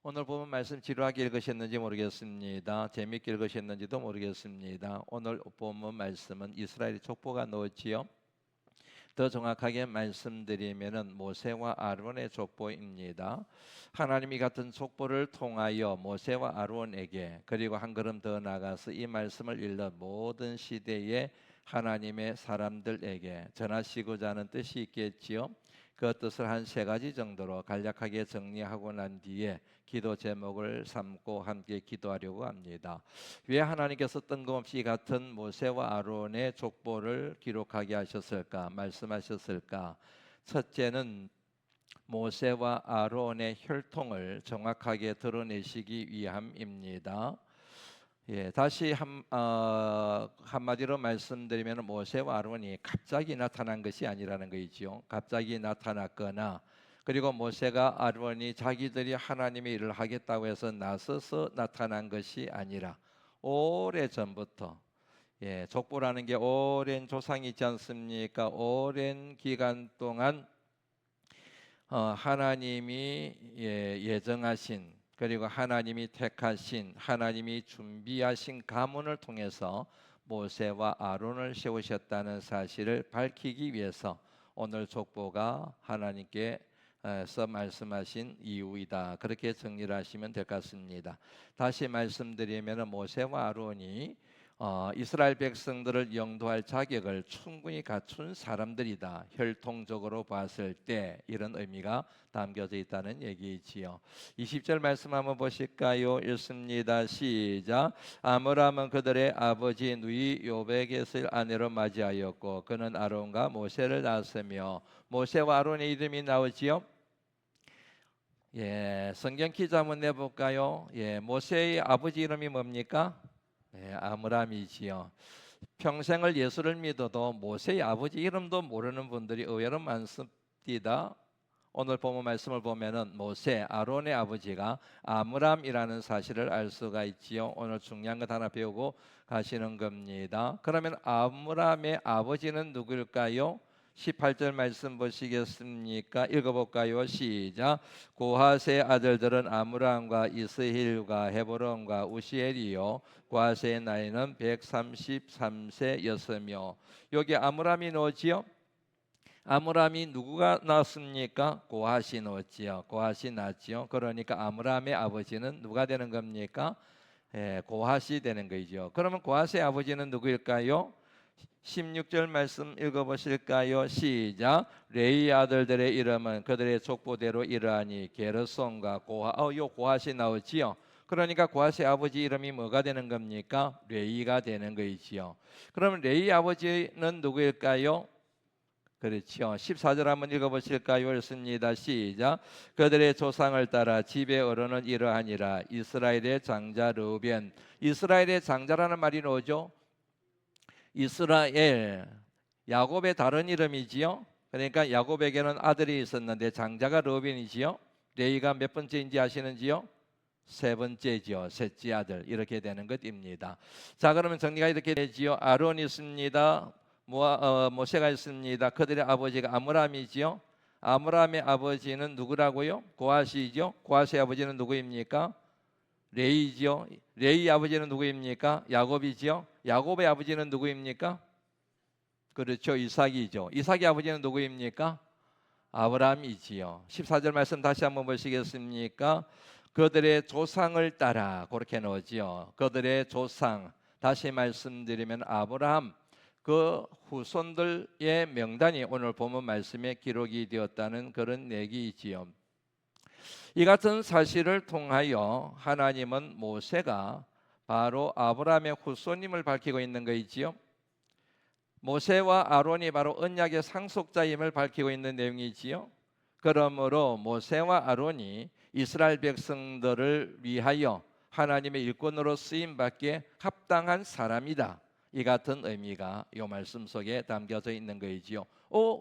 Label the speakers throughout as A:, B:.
A: 오늘 보면 말씀 지루하게 읽으셨는지 모르겠습니다. 재밌게 읽으셨는지도 모르겠습니다. 오늘 보면 말씀은 이스라엘의 족보가 나왔지요. 더 정확하게 말씀드리면은 모세와 아론의 족보입니다. 하나님이 같은 족보를 통하여 모세와 아론에게, 그리고 한 걸음 더 나가서 이 말씀을 읽는 모든 시대의 하나님의 사람들에게 전하시고자 하는 뜻이 있겠지요. 그 뜻을 한 세 가지 정도로 간략하게 정리하고 난 뒤에 기도 제목을 삼고 함께 기도하려고 합니다. 왜 하나님께서 뜬금없이 같은 모세와 아론의 족보를 기록하게 하셨을까, 말씀하셨을까? 첫째는 모세와 아론의 혈통을 정확하게 드러내시기 위함입니다. 다시 한마디로 말씀드리면 모세와 아론이 갑자기 나타난 것이 아니라는 거이지요. 갑자기 나타났거나, 그리고 모세가 아론이 자기들이 하나님의 일을 하겠다고 해서 나서서 나타난 것이 아니라 오래 전부터, 족보라는 게 오랜 조상이 있지 않습니까? 오랜 기간 동안 하나님이 예정하신, 그리고 하나님이 택하신, 하나님이 준비하신 가문을 통해서 모세와 아론을 세우셨다는 사실을 밝히기 위해서 오늘 족보가 하나님께서 말씀하신 이유이다. 그렇게 정리를 하시면 될 것 같습니다. 다시 말씀드리면 모세와 아론이 이스라엘 백성들을 영도할 자격을 충분히 갖춘 사람들이다. 혈통적으로 봤을 때 이런 의미가 담겨져 있다는 얘기지요. 20절 말씀 한번 보실까요? 읽습니다. 시작. 아므람은 그들의 아버지 누이 요백의 아내로 맞이하였고 그는 아론과 모세를 낳았으며, 모세와 아론의 이름이 나오지요. 성경 키즈 한번 내볼까요? 모세의 아버지 이름이 뭡니까? 아므람이지요. 평생을 예수를 믿어도 모세의 아버지 이름도 모르는 분들이 의외로 많습니다. 오늘 본문 말씀을 보면은 모세, 아론의 아버지가 아므람이라는 사실을 알 수가 있지요. 오늘 중요한 것 하나 배우고 가시는 겁니다. 그러면 아므람의 아버지는 누구일까요? 18절 말씀 보시겠습니까? 읽어볼까요? 시작. 고하세의 아들들은 아므람과 이스힐과 헤브론과 우시엘이요, 고하세의 나이는 133세였으며. 여기 아므람이 나오지요. 아므람이 누구가 낳았습니까? 고핫이 낳았지요. 고핫이 낳았지요. 그러니까 아므람의 아버지는 누가 되는 겁니까? 고핫이 되는 거죠. 그러면 고핫의 아버지는 누구일까요? 16절 말씀 읽어보실까요? 시작. 레위 아들들의 이름은 그들의 족보대로 이러하니 게르손과 고핫. 요 고핫이 나오지요. 그러니까 고핫의 아버지 이름이 뭐가 되는 겁니까? 레위가 되는 거이지요. 그러면 레위 아버지는 누구일까요? 그렇죠. 14절 한번 읽어보실까요? 읽습니다. 시작. 그들의 조상을 따라 집의 어른은 이러하니라. 이스라엘의 장자 르우벤. 이스라엘의 장자라는 말이 나오죠. 이스라엘, 야곱의 다른 이름이지요. 그러니까 야곱에게는 아들이 있었는데 장자가 르우벤이지요. 레위가 몇 번째인지 아시는지요? 세 번째지요. 셋째 아들. 이렇게 되는 것입니다. 자, 그러면 정리가 이렇게 되지요. 아론이 있습니다. 모세가 있습니다. 그들의 아버지가 아므람이지요. 아므람의 아버지는 누구라고요? 고핫이죠. 고핫의 아버지는 누구입니까? 레이지요. 레이 아버지는 누구입니까? 야곱이지요. 야곱의 아버지는 누구입니까? 그렇죠. 이삭이죠. 이삭의 아버지는 누구입니까? 아브라함이지요. 14절 말씀 다시 한번 보시겠습니까? 그들의 조상을 따라, 그렇게 나오지요. 그들의 조상. 다시 말씀드리면 아브라함, 그 후손들의 명단이 오늘 본문 말씀에 기록이 되었다는 그런 얘기이지요. 이 같은 사실을 통하여 하나님은 모세가 바로 아브라함의 후손임을 밝히고 있는 것이지요. 모세와 아론이 바로 언약의 상속자임을 밝히고 있는 내용이지요. 그러므로 모세와 아론이 이스라엘 백성들을 위하여 하나님의 일꾼으로 쓰임받기에 합당한 사람이다. 이 같은 의미가 이 말씀 속에 담겨져 있는 것이지요.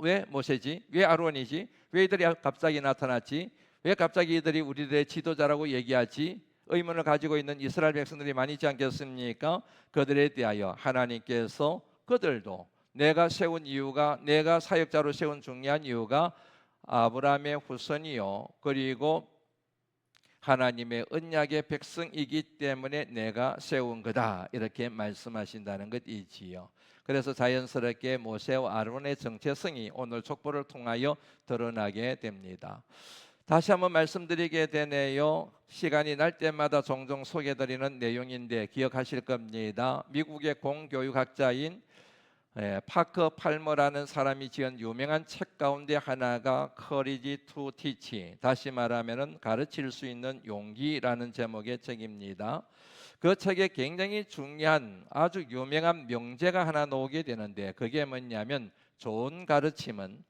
A: 왜 모세지? 왜 아론이지? 왜 이들이 갑자기 나타났지? 왜 갑자기 이들이 우리들의 지도자라고 얘기하지? 의문을 가지고 있는 이스라엘 백성들이 많이 있지 않겠습니까? 그들에 대하여 하나님께서 그들도 내가 세운 이유가, 내가 사역자로 세운 중요한 이유가 아브라함의 후손이요, 그리고 하나님의 언약의 백성이기 때문에 내가 세운 거다. 이렇게 말씀하신다는 것이지요. 그래서 자연스럽게 모세와 아론의 정체성이 오늘 족보를 통하여 드러나게 됩니다. 다시 한번 말씀드리게 되네요. 시간이 날 때마다 종종 소개드리는 내용인데 기억하실 겁니다. 미국의 공교육학자인 파커 팔머라는 사람이 지은 유명한 책 가운데 하나가 Courage to Teach, 다시 말하면 가르칠 수 있는 용기라는 제목의 책입니다. 그 책에 굉장히 중요한 아주 유명한 명제가 하나 나오게 되는데 그게 뭐냐면 좋은 가르침은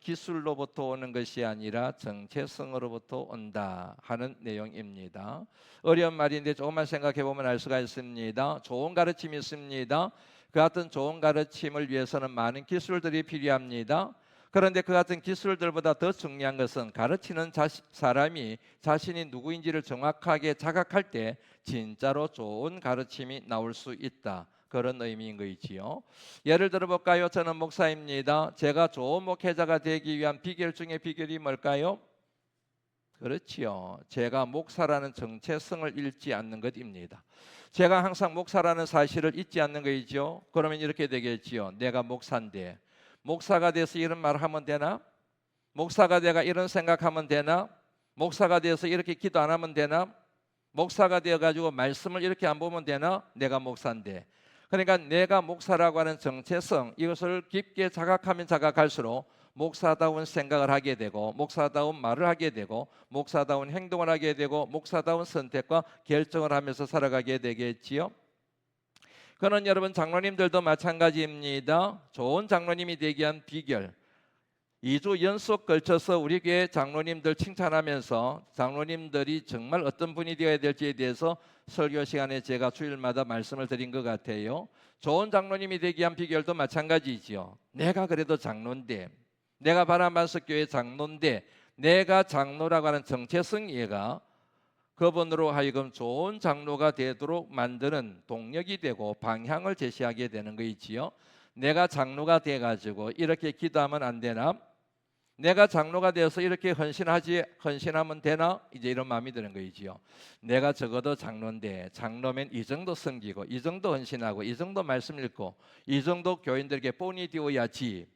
A: 기술로부터 오는 것이 아니라 정체성으로부터 온다 하는 내용입니다. 어려운 말인데 조금만 생각해 보면 알 수가 있습니다. 좋은 가르침이 있습니다. 그 같은 좋은 가르침을 위해서는 많은 기술들이 필요합니다. 그런데 그 같은 기술들보다 더 중요한 것은 가르치는 사람이 자신이 누구인지를 정확하게 자각할 때 진짜로 좋은 가르침이 나올 수 있다. 그런 의미인 거이지요. 예를 들어 볼까요? 저는 목사입니다. 제가 좋은 목회자가 되기 위한 비결 중에 비결이 뭘까요? 그렇지요. 제가 목사라는 정체성을 잃지 않는 것입니다. 제가 항상 목사라는 사실을 잊지 않는 거이죠. 그러면 이렇게 되겠지요. 내가 목사인데 목사가 돼서 이런 말을 하면 되나? 목사가 내가 이런 생각하면 되나? 목사가 돼서 이렇게 기도 안 하면 되나? 목사가 되어가지고 말씀을 이렇게 안 보면 되나? 내가 목사인데. 그러니까 내가 목사라고 하는 정체성, 이것을 깊게 자각하면 자각할수록 목사다운 생각을 하게 되고 목사다운 말을 하게 되고 목사다운 행동을 하게 되고 목사다운 선택과 결정을 하면서 살아가게 되겠지요. 그는 여러분 장로님들도 마찬가지입니다. 좋은 장로님이 되기 위한 비결, 2주 연속 걸쳐서 우리 교회 장로님들 칭찬하면서 장로님들이 정말 어떤 분이 되어야 될지에 대해서 설교 시간에 제가 주일마다 말씀을 드린 것 같아요. 좋은 장로님이 되기 위한 비결도 마찬가지지요. 내가 그래도 장로인데, 내가 바람반석교회 장로인데, 내가 장로라고 하는 정체성 이해가 그분으로 하여금 좋은 장로가 되도록 만드는 동력이 되고 방향을 제시하게 되는 거이지요. 내가 장로가 돼가지고 이렇게 기도하면 안 되나? 내가 장로가 되어서 이렇게 헌신하면 되나? 이제 이런 마음이 드는 거이지요. 내가 적어도 장로인데 장로면 이 정도 섬기고 이 정도 헌신하고 이 정도 말씀 읽고 이 정도 교인들에게 본이 되어야지.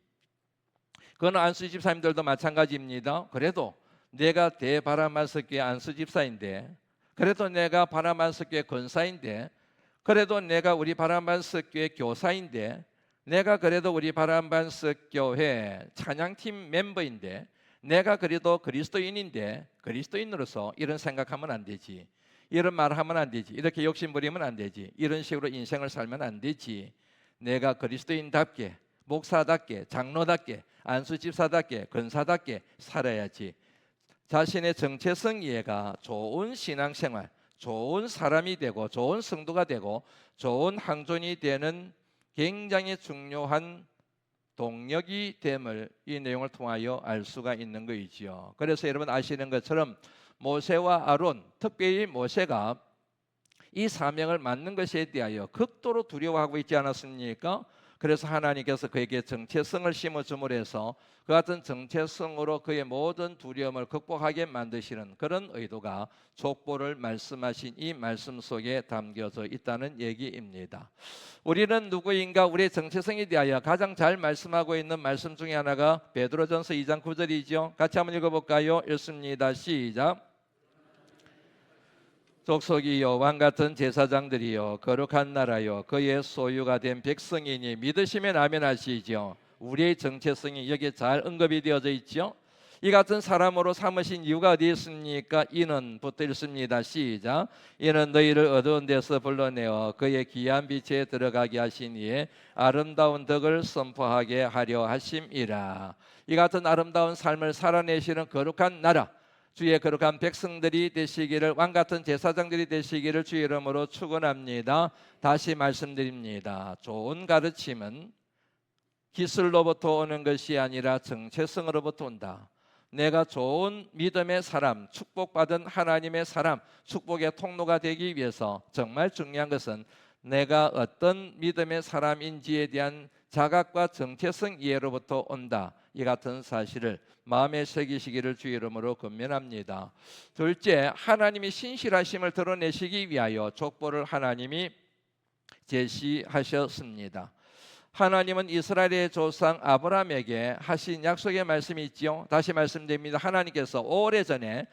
A: 그건 안수 집사님들도 마찬가지입니다. 그래도 내가 대바라만석교회 안수 집사인데, 그래도 내가 바라만석교회 권사인데, 그래도 내가 우리 바라만석교회 교사인데, 내가 그래도 우리 바람반석교회 찬양팀 멤버인데, 내가 그래도 그리스도인인데 그리스도인으로서 이런 생각하면 안 되지, 이런 말하면 안 되지, 이렇게 욕심부리면 안 되지, 이런 식으로 인생을 살면 안 되지. 내가 그리스도인답게, 목사답게, 장로답게, 안수집사답게, 권사답게 살아야지. 자신의 정체성 이해가 좋은 신앙생활, 좋은 사람이 되고 좋은 성도가 되고 좋은 항존이 되는 굉장히 중요한 동력이 됨을 이 내용을 통하여 알 수가 있는 것이지요. 그래서 여러분 아시는 것처럼 모세와 아론, 특별히 모세가 이 사명을 맡는 것에 대하여 극도로 두려워하고 있지 않았습니까? 그래서 하나님께서 그에게 정체성을 심어줌으로 해서 그 같은 정체성으로 그의 모든 두려움을 극복하게 만드시는 그런 의도가 족보를 말씀하신 이 말씀 속에 담겨져 있다는 얘기입니다. 우리는 누구인가, 우리의 정체성에 대하여 가장 잘 말씀하고 있는 말씀 중에 하나가 베드로전서 2장 9절이죠. 같이 한번 읽어볼까요? 읽습니다. 시작. 족속이요 왕같은 제사장들이요 거룩한 나라요 그의 소유가 된 백성이니 믿으시면 아멘하시죠. 우리의 정체성이 여기에 잘 언급이 되어져 있죠. 이 같은 사람으로 삼으신 이유가 어디 있습니까? 이는 붙어 있습니다. 시작. 이는 너희를 어두운 데서 불러내어 그의 귀한 빛에 들어가게 하신 이에 아름다운 덕을 선포하게 하려 하심이라. 이 같은 아름다운 삶을 살아내시는 거룩한 나라, 주의 거룩한 백성들이 되시기를, 왕같은 제사장들이 되시기를 주의 이름으로 축원합니다. 다시 말씀드립니다. 좋은 가르침은 기술로부터 오는 것이 아니라 정체성으로부터 온다. 내가 좋은 믿음의 사람, 축복받은 하나님의 사람, 축복의 통로가 되기 위해서 정말 중요한 것은 내가 어떤 믿음의 사람인지에 대한 자각과 정체성 이해로부터 온다. 이 같은 사실을 마음에 새기시기를 주의 이름으로 권면합니다. 둘째, 하나님이 신실하심을 드러내시기 위하여 족보를 하나님이 제시하셨습니다. 하나님은 이스라엘의 조상 아브라함에게 하신 약속의 말씀이 있지요. 다시 말씀드립니다. 하나님께서 오래전에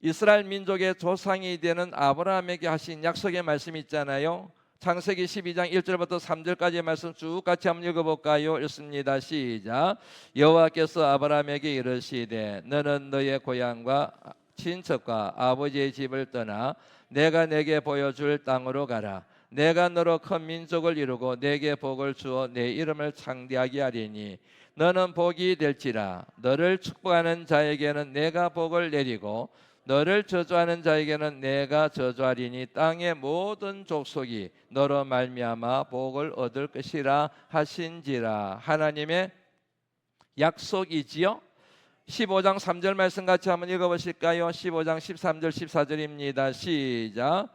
A: 이스라엘 민족의 조상이 되는 아브라함에게 하신 약속의 말씀이 있잖아요. 창세기 12장 1절부터 3절까지의 말씀 쭉 같이 한번 읽어볼까요? 읽습니다. 시작. 여호와께서 아브라함에게 이르시되 너는 너의 고향과 친척과 아버지의 집을 떠나 내가 내게 보여줄 땅으로 가라. 내가 너로 큰 민족을 이루고 내게 복을 주어 내 이름을 창대하게 하리니 너는 복이 될지라. 너를 축복하는 자에게는 내가 복을 내리고 너를 저주하는 자에게는 내가 저주하리니 땅의 모든 족속이 너로 말미암아 복을 얻을 것이라 하신지라. 하나님의 약속이지요. 15장 3절 말씀 같이 한번 읽어보실까요? 15장 13절 14절입니다. 시작.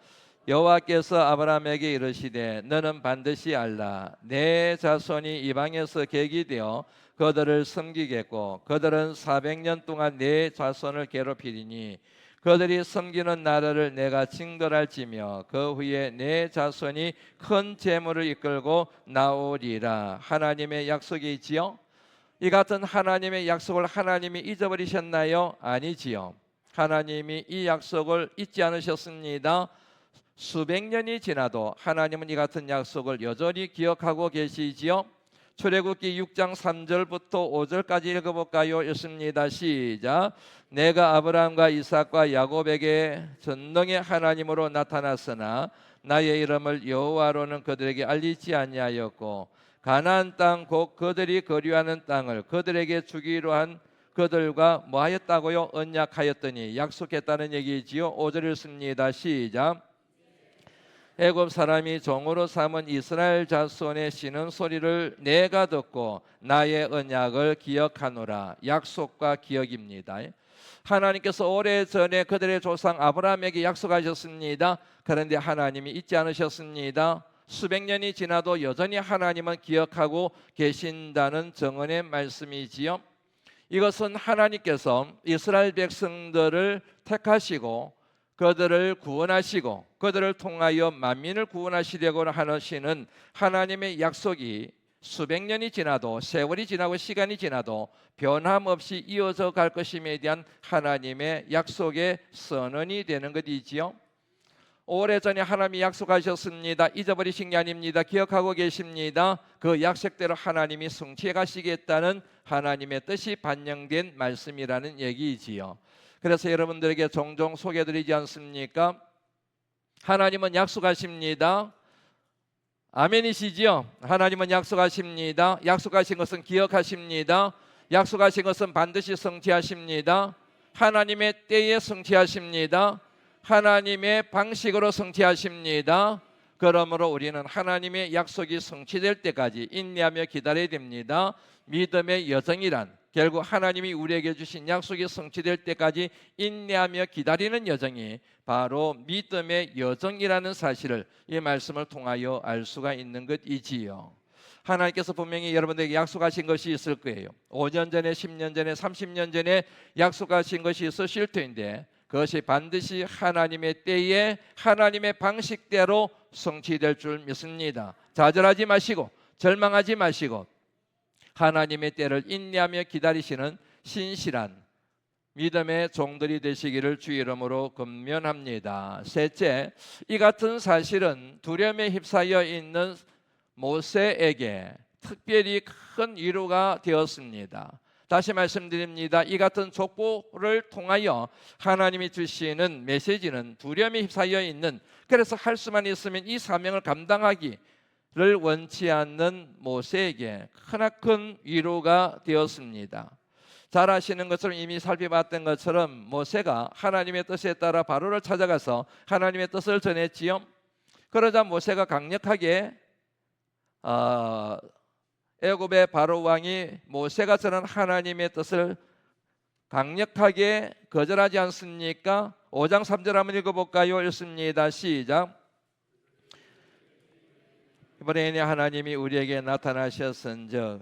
A: 여호와께서 아브라함에게 이르시되 너는 반드시 알라. 내 자손이 이방에서 객이 되어 그들을 섬기겠고 그들은 400년 동안 내 자손을 괴롭히리니 그들이 섬기는 나라를 내가 징벌할지며 그 후에 내 자손이 큰 재물을 이끌고 나오리라. 하나님의 약속이 있지요. 이 같은 하나님의 약속을 하나님이 잊어버리셨나요? 아니지요. 하나님이 이 약속을 잊지 않으셨습니다. 수백 년이 지나도 하나님은 이 같은 약속을 여전히 기억하고 계시지요. 출애굽기 6장 3절부터 5절까지 읽어볼까요? 읽습니다. 시작. 내가 아브라함과 이삭과 야곱에게 전능의 하나님으로 나타났으나 나의 이름을 여호와로는 그들에게 알리지 아니하였고 가나안 땅 곧 그들이 거류하는 땅을 그들에게 주기로 한 그들과 뭐 하였다고요? 언약하였더니 약속했다는 얘기지요. 5절 읽습니다. 시작. 애굽 사람이 종으로 삼은 이스라엘 자손의 쉬는 소리를 내가 듣고 나의 언약을 기억하노라. 약속과 기억입니다. 하나님께서 오래전에 그들의 조상 아브라함에게 약속하셨습니다. 그런데 하나님이 잊지 않으셨습니다. 수백 년이 지나도 여전히 하나님은 기억하고 계신다는 정언의 말씀이지요. 이것은 하나님께서 이스라엘 백성들을 택하시고 그들을 구원하시고 그들을 통하여 만민을 구원하시려고 하시는 하나님의 약속이 수백 년이 지나도 세월이 지나고 시간이 지나도 변함없이 이어져 갈 것임에 대한 하나님의 약속의 선언이 되는 것이지요. 오래전에 하나님이 약속하셨습니다. 잊어버리신 게 아닙니다. 기억하고 계십니다. 그 약속대로 하나님이 성취해 가시겠다는 하나님의 뜻이 반영된 말씀이라는 얘기이지요. 그래서 여러분들에게 종종 소개해드리지 않습니까? 하나님은 약속하십니다. 아멘이시지요? 하나님은 약속하십니다. 약속하신 것은 기억하십니다. 약속하신 것은 반드시 성취하십니다. 하나님의 때에 성취하십니다. 하나님의 방식으로 성취하십니다. 그러므로 우리는 하나님의 약속이 성취될 때까지 인내하며 기다려야 됩니다. 믿음의 여정이란 결국 하나님이 우리에게 주신 약속이 성취될 때까지 인내하며 기다리는 여정이 바로 믿음의 여정이라는 사실을 이 말씀을 통하여 알 수가 있는 것이지요. 하나님께서 분명히 여러분들에게 약속하신 것이 있을 거예요. 5년 전에 10년 전에 30년 전에 약속하신 것이 있으실 텐데 그것이 반드시 하나님의 때에 하나님의 방식대로 성취될 줄 믿습니다. 좌절하지 마시고 절망하지 마시고 하나님의 때를 인내하며 기다리시는 신실한 믿음의 종들이 되시기를 주의 이름으로 권면합니다. 셋째, 이 같은 사실은 두려움에 휩싸여 있는 모세에게 특별히 큰 위로가 되었습니다. 다시 말씀드립니다. 이 같은 족보를 통하여 하나님이 주시는 메시지는 두려움에 휩싸여 있는, 그래서 할 수만 있으면 이 사명을 감당하기를 원치 않는 모세에게 크나큰 위로가 되었습니다. 잘 아시는 것처럼 이미 살펴봤던 것처럼 모세가 하나님의 뜻에 따라 바로를 찾아가서 하나님의 뜻을 전했지요. 그러자 모세가 강력하게 애굽의 바로 왕이 모세가 전한 하나님의 뜻을 강력하게 거절하지 않습니까? 5장 3절 한번 읽어볼까요? 읽습니다. 시작. 이번에 하나님이 우리에게 나타나셨은즉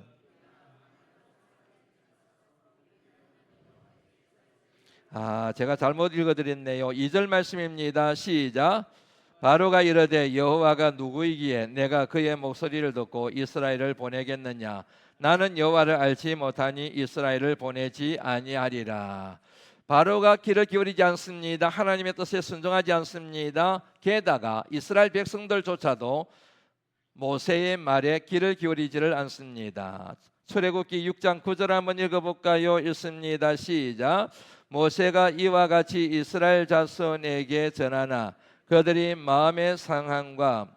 A: 제가 잘못 읽어드렸네요. 2절 말씀입니다. 시작. 바로가 이르되 여호와가 누구이기에 내가 그의 목소리를 듣고 이스라엘을 보내겠느냐. 나는 여호와를 알지 못하니 이스라엘을 보내지 아니하리라. 바로가 귀를 기울이지 않습니다. 하나님의 뜻에 순종하지 않습니다. 게다가 이스라엘 백성들조차도 모세의 말에 귀를 기울이지를 않습니다. 출애굽기 6장 9절 한번 읽어볼까요? 읽습니다. 시작. 모세가 이와 같이 이스라엘 자손에게 전하나 그들이 마음의 상함과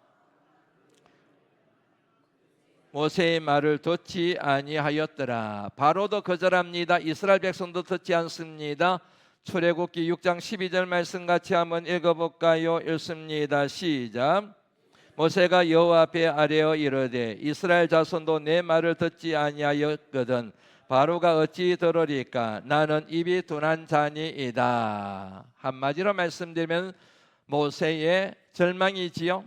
A: 모세의 말을 듣지 아니하였더라. 바로도 거절합니다. 이스라엘 백성도 듣지 않습니다. 출애굽기 6장 12절 말씀 같이 한번 읽어볼까요? 읽습니다. 시작. 모세가 여호와 앞에 아뢰어 이르되 이스라엘 자손도 내 말을 듣지 아니하였거든 바로가 어찌 들으리까. 나는 입이 둔한 자니이다. 한마디로 말씀드리면 모세의 절망이지요.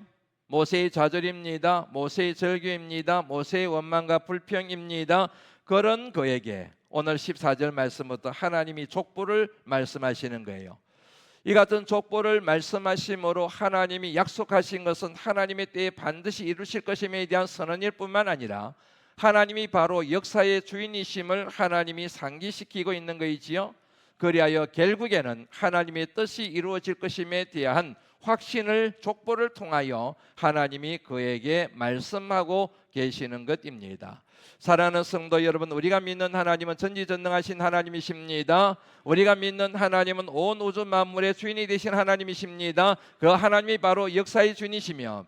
A: 모세의 좌절입니다. 모세의 절규입니다. 모세의 원망과 불평입니다. 그런 그에게 오늘 14절 말씀부터 하나님이 족보를 말씀하시는 거예요. 이 같은 족보를 말씀하심으로 하나님이 약속하신 것은 하나님의 때에 반드시 이루실 것임에 대한 선언일 뿐만 아니라 하나님이 바로 역사의 주인이심을 하나님이 상기시키고 있는 것이지요. 그리하여 결국에는 하나님의 뜻이 이루어질 것임에 대한 확신을 족보를 통하여 하나님이 그에게 말씀하고 계시는 것입니다. 사랑하는 성도 여러분, 우리가 믿는 하나님은 전지전능하신 하나님이십니다. 우리가 믿는 하나님은 온 우주 만물의 주인이 되신 하나님이십니다. 그 하나님이 바로 역사의 주인이시며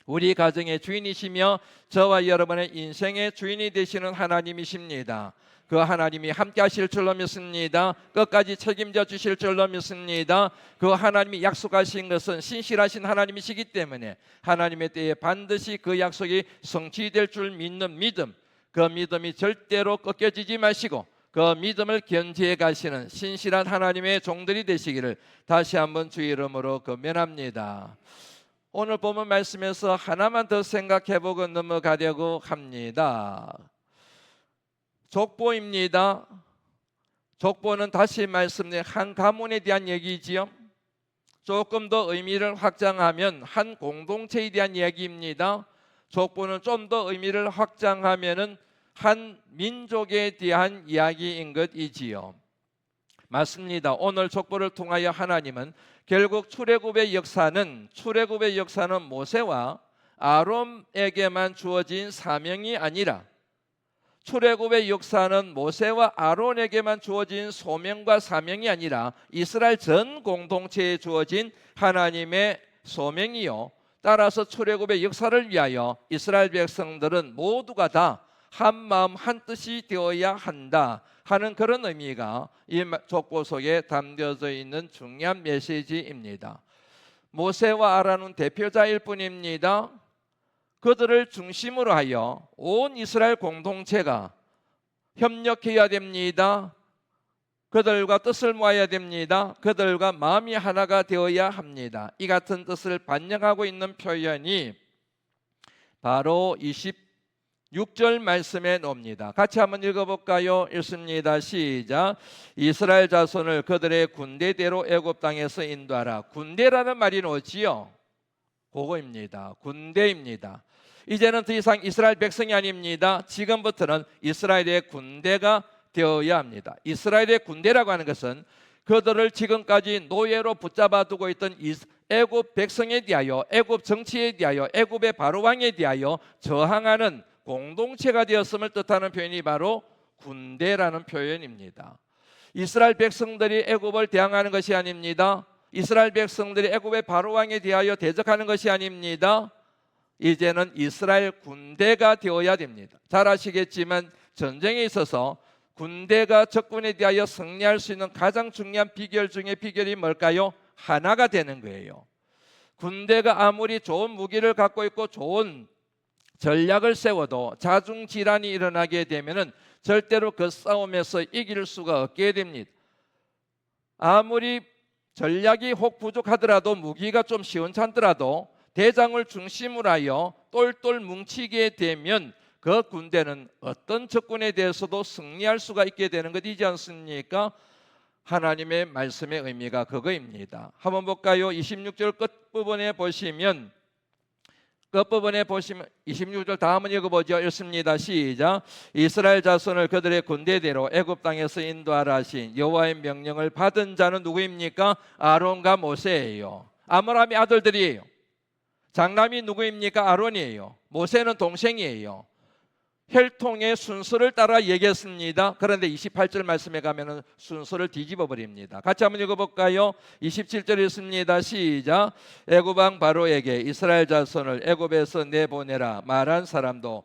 A: 우리 가정의 주인이시며 저와 여러분의 인생의 주인이 되시는 하나님이십니다. 그 하나님이 함께 하실 줄로 믿습니다. 끝까지 책임져 주실 줄로 믿습니다. 그 하나님이 약속하신 것은 신실하신 하나님이시기 때문에 하나님의 때에 반드시 그 약속이 성취될 줄 믿는 믿음, 그 믿음이 절대로 꺾여지지 마시고 그 믿음을 견지해 가시는 신실한 하나님의 종들이 되시기를 다시 한번 주 이름으로 권면합니다. 오늘 본문 말씀에서 하나만 더 생각해보고 넘어가려고 합니다. 족보입니다. 족보는 다시 말씀드린 한 가문에 대한 얘기지요. 조금 더 의미를 확장하면 한 공동체에 대한 이야기입니다. 족보는 좀 더 의미를 확장하면은 한 민족에 대한 이야기인 것이지요. 맞습니다. 오늘 족보를 통하여 하나님은 결국 출애굽의 역사는 모세와 아론에게만 주어진 사명이 아니라 출애굽의 역사는 모세와 아론에게만 주어진 소명과 사명이 아니라 이스라엘 전 공동체에 주어진 하나님의 소명이요. 따라서 출애굽의 역사를 위하여 이스라엘 백성들은 모두가 다 한 마음 한 뜻이 되어야 한다 하는 그런 의미가 이 족보 속에 담겨져 있는 중요한 메시지입니다. 모세와 아론은 대표자일 뿐입니다. 그들을 중심으로 하여 온 이스라엘 공동체가 협력해야 됩니다. 그들과 뜻을 모아야 됩니다. 그들과 마음이 하나가 되어야 합니다. 이 같은 뜻을 반영하고 있는 표현이 바로 26절 말씀에 나옵니다. 같이 한번 읽어볼까요? 읽습니다. 시작. 이스라엘 자손을 그들의 군대대로 애굽 땅에서 인도하라. 군대라는 말이 나오지요. 그거입니다. 군대입니다. 이제는 더 이상 이스라엘 백성이 아닙니다. 지금부터는 이스라엘의 군대가 되어야 합니다. 이스라엘의 군대라고 하는 것은 그들을 지금까지 노예로 붙잡아 두고 있던 애굽 백성에 대하여, 애굽 정치에 대하여, 애굽의 바로왕에 대하여 저항하는 공동체가 되었음을 뜻하는 표현이 바로 군대라는 표현입니다. 이스라엘 백성들이 애굽을 대항하는 것이 아닙니다. 이스라엘 백성들이 애굽의 바로왕에 대하여 대적하는 것이 아닙니다. 이제는 이스라엘 군대가 되어야 됩니다. 잘 아시겠지만 전쟁에 있어서 군대가 적군에 대하여 승리할 수 있는 가장 중요한 비결 중에 비결이 뭘까요? 하나가 되는 거예요. 군대가 아무리 좋은 무기를 갖고 있고 좋은 전략을 세워도 자중질환이 일어나게 되면은 절대로 그 싸움에서 이길 수가 없게 됩니다. 아무리 전략이 혹 부족하더라도 무기가 좀 시원찮더라도 대장을 중심으로 하여 똘똘 뭉치게 되면 그 군대는 어떤 적군에 대해서도 승리할 수가 있게 되는 것이지 않습니까? 하나님의 말씀의 의미가 그거입니다. 한번 볼까요? 26절 끝부분에 보시면 26절 다 한번 읽어보죠. 읽습니다. 시작. 이스라엘 자손을 그들의 군대대로 애굽 땅에서 인도하라 하신 여호와의 명령을 받은 자는 누구입니까? 아론과 모세예요. 아므람의 아들들이에요. 장남이 누구입니까? 아론이에요. 모세는 동생이에요. 혈통의 순서를 따라 얘기했습니다. 그런데 28절 말씀에 가면은 순서를 뒤집어 버립니다. 같이 한번 읽어볼까요? 27절 읽습니다. 시작. 애굽 왕 바로에게 이스라엘 자손을 애굽에서 내보내라 말한 사람도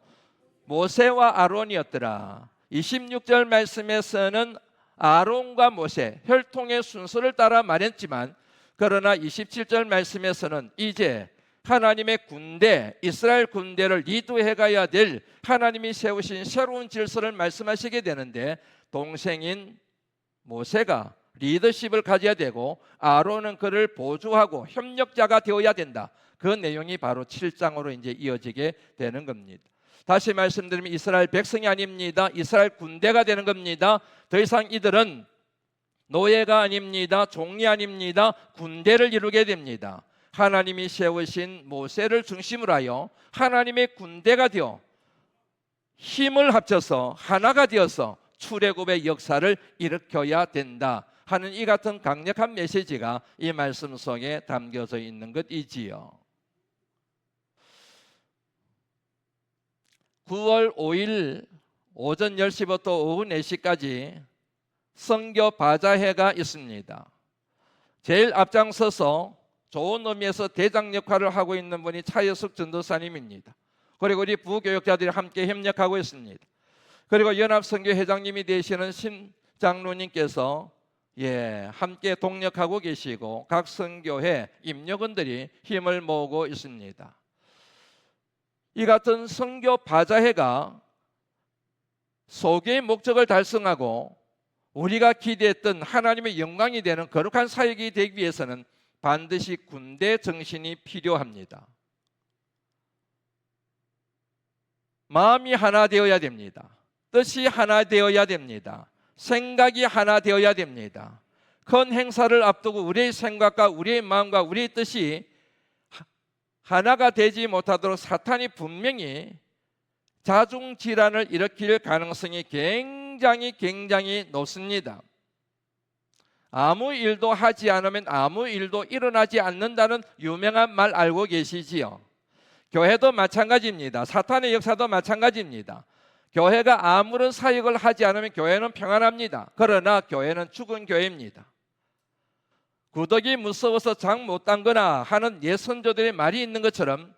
A: 모세와 아론이었더라. 26절 말씀에서는 아론과 모세 혈통의 순서를 따라 말했지만, 그러나 27절 말씀에서는 이제 하나님의 군대, 이스라엘 군대를 리드해 가야 될 하나님이 세우신 새로운 질서를 말씀하시게 되는데, 동생인 모세가 리더십을 가져야 되고 아론은 그를 보조하고 협력자가 되어야 된다. 그 내용이 바로 7장으로 이제 이어지게 되는 겁니다. 다시 말씀드리면 이스라엘 백성이 아닙니다. 이스라엘 군대가 되는 겁니다. 더 이상 이들은 노예가 아닙니다. 종이 아닙니다. 군대를 이루게 됩니다. 하나님이 세우신 모세를 중심으로 하여 하나님의 군대가 되어 힘을 합쳐서 하나가 되어서 출애굽의 역사를 일으켜야 된다 하는 이 같은 강력한 메시지가 이 말씀 속에 담겨져 있는 것이지요. 9월 5일 오전 10시부터 오후 4시까지 선교 바자회가 있습니다. 제일 앞장서서 좋은 의미에서 대장 역할을 하고 있는 분이 차여숙 전도사님입니다. 그리고 우리 부교역자들이 함께 협력하고 있습니다. 그리고 연합선교 회장님이 되시는 신 장로님께서 함께 동력하고 계시고 각 선교회 임력원들이 힘을 모으고 있습니다. 이 같은 선교 바자회가 소교의 목적을 달성하고 우리가 기대했던 하나님의 영광이 되는 거룩한 사역이 되기 위해서는 반드시 군대 정신이 필요합니다. 마음이 하나 되어야 됩니다. 뜻이 하나 되어야 됩니다. 생각이 하나 되어야 됩니다. 큰 행사를 앞두고 우리의 생각과 우리의 마음과 우리의 뜻이 하나가 되지 못하도록 사탄이 분명히 자중질환을 일으킬 가능성이 굉장히 높습니다. 아무 일도 하지 않으면 아무 일도 일어나지 않는다는 유명한 말 알고 계시지요? 교회도 마찬가지입니다. 사탄의 역사도 마찬가지입니다. 교회가 아무런 사역을 하지 않으면 교회는 평안합니다. 그러나 교회는 죽은 교회입니다. 구더기 무서워서 장 못 담거나 하는 옛 선조들의 말이 있는 것처럼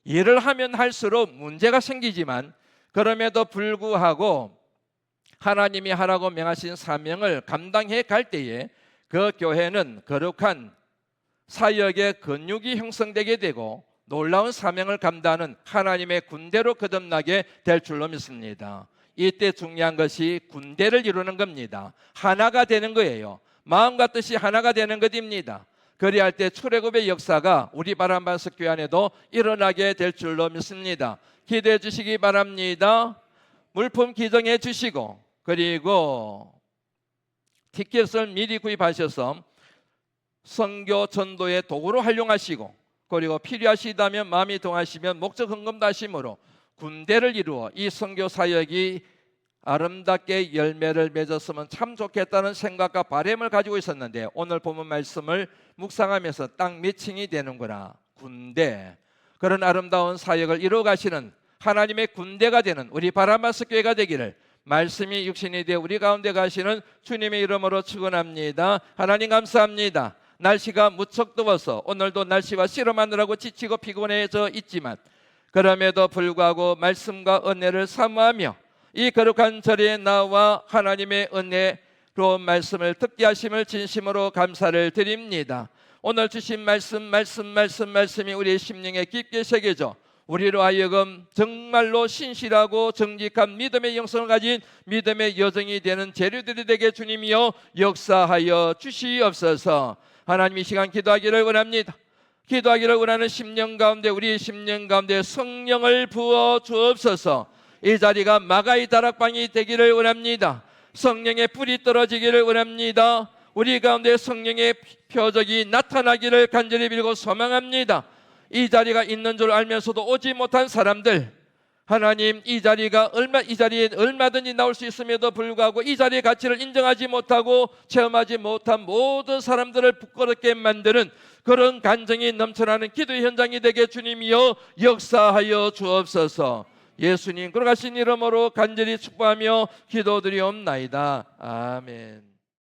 A: 일을 하면 할수록 문제가 생기지만, 그럼에도 불구하고 하나님이 하라고 명하신 사명을 감당해 갈 때에 그 교회는 거룩한 사역의 근육이 형성되게 되고 놀라운 사명을 감당하는 하나님의 군대로 거듭나게 될 줄로 믿습니다. 이때 중요한 것이 군대를 이루는 겁니다. 하나가 되는 거예요. 마음과 뜻이 하나가 되는 것입니다. 그리할 때 출애굽의 역사가 우리 바람반석 교회 안에도 일어나게 될 줄로 믿습니다. 기대해 주시기 바랍니다. 물품 기증해 주시고, 그리고 티켓을 미리 구입하셔서 선교 전도의 도구로 활용하시고, 그리고 필요하시다면 마음이 동하시면 목적 헌금도 하심으로 군대를 이루어 이 선교 사역이 아름답게 열매를 맺었으면 참 좋겠다는 생각과 바람을 가지고 있었는데, 오늘 본문 말씀을 묵상하면서 딱 매칭이 되는구나. 군대, 그런 아름다운 사역을 이루어 가시는 하나님의 군대가 되는 우리 바람반석 교회가 되기를 말씀이 육신이 되어 우리 가운데 가시는 주님의 이름으로 축원합니다. 하나님 감사합니다. 날씨가 무척 더워서 오늘도 날씨와 씨름하느라고 지치고 피곤해져 있지만, 그럼에도 불구하고 말씀과 은혜를 사모하며 이 거룩한 자리에 나와 하나님의 은혜로 말씀을 듣게 하심을 진심으로 감사를 드립니다. 오늘 주신 말씀이 우리의 심령에 깊게 새겨져 우리로 하여금 정말로 신실하고 정직한 믿음의 영성을 가진 믿음의 여정이 되는 재료들이 되게 주님이여 역사하여 주시옵소서. 하나님, 이 시간 기도하기를 원합니다. 기도하기를 원하는 심령 가운데, 우리 심령 가운데 성령을 부어 주옵소서. 이 자리가 마가의 다락방이 되기를 원합니다. 성령의 불이 떨어지기를 원합니다. 우리 가운데 성령의 표적이 나타나기를 간절히 빌고 소망합니다. 이 자리가 있는 줄 알면서도 오지 못한 사람들, 하나님, 이 자리에 얼마든지 나올 수 있음에도 불구하고 이 자리의 가치를 인정하지 못하고 체험하지 못한 모든 사람들을 부끄럽게 만드는 그런 간증이 넘쳐나는 기도 현장이 되게 주님이여 역사하여 주옵소서. 예수님 거룩하신 이름으로 간절히 축복하며 기도드리옵나이다. 아멘.